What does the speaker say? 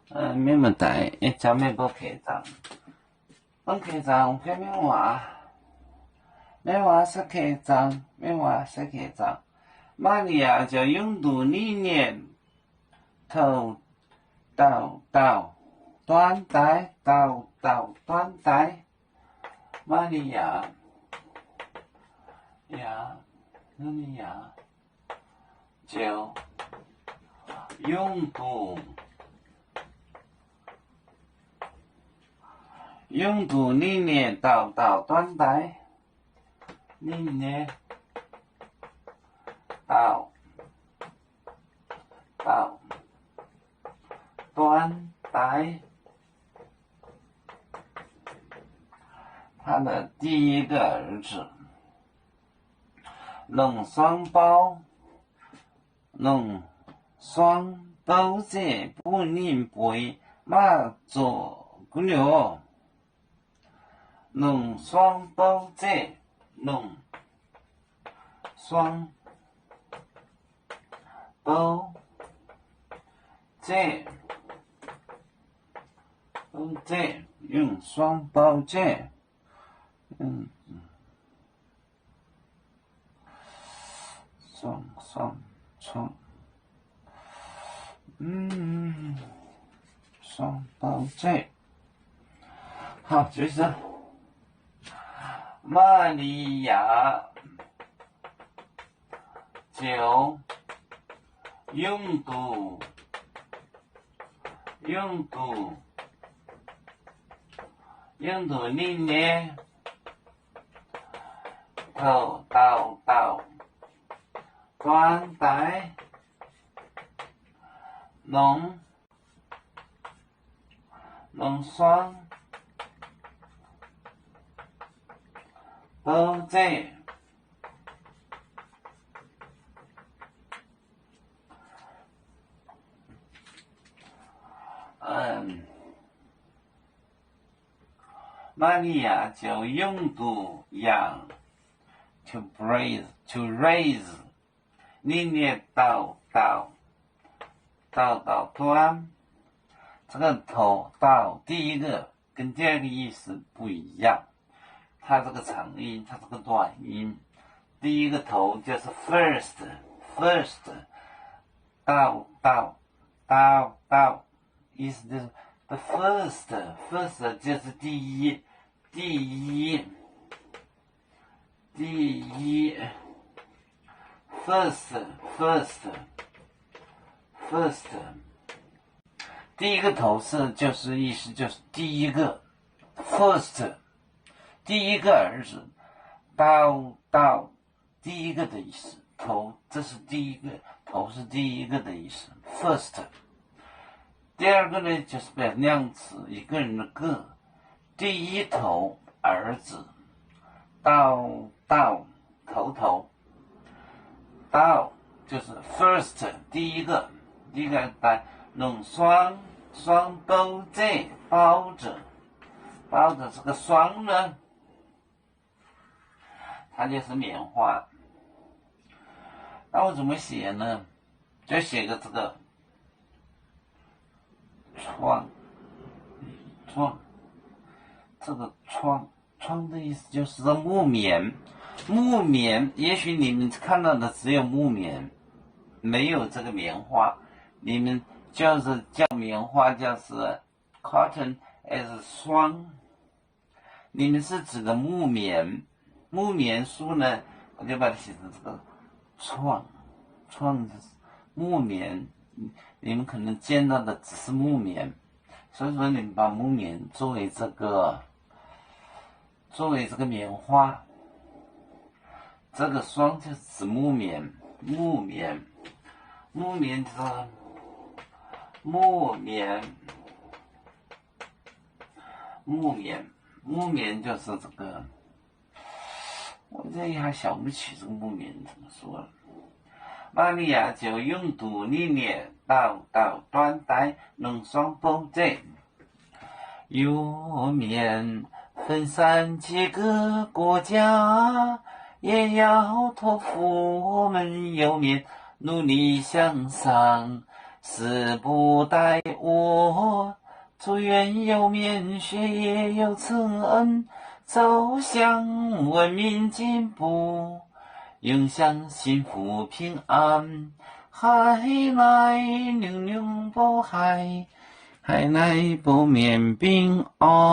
没问题，一家没不开张，本开张偏没话，没话是开张，没话是开张。玛利亚就用度理念，头到端带到端带，玛利亚就用度理念到端带，理念到端带，他的第一个儿子弄双胞者不能背马做不了，弄双胞者用双胞者，双胞者，好，就是玛利亚就用度理念头到端带，弄双胞者，玛利亚就用度养 to raise 理念到端，这个头到第一个跟第二个意思不一样，它这个长音，它这个短音，第一个头就是 first， 到，意思就是 the first 就是第一 first， 第一个头是就是意思就是第一个 first， 第一个儿子，到第一个的意思，头这是第一个，头是第一个的意思 first。第二个呢就是表量词，一个人的个，第一头儿子，头就是 first 第一个来弄双胞者包着这个双呢，它就是棉花。那我怎么写呢？就写个这个窗，这个窗的意思就是木棉，也许你们看到的只有木棉，没有这个棉花，你们就是叫棉花就是 cotton as 霜，你们是指的木棉树呢，我就把它写成这个窗就是木棉，你们可能见到的只是木棉，所以说你们把木棉作为这个棉花，这个霜就是指木棉就是木棉就是这个，我这一下想不起这个木棉怎么说了。玛利亚就用度理念到端带弄双胞者，有面分散几个国家，也要托付我们有面努力向上，时不待我，祝愿有面学业有成恩，走向文明进步，影响幸福平安。海来宁宁波海，海来不免平安。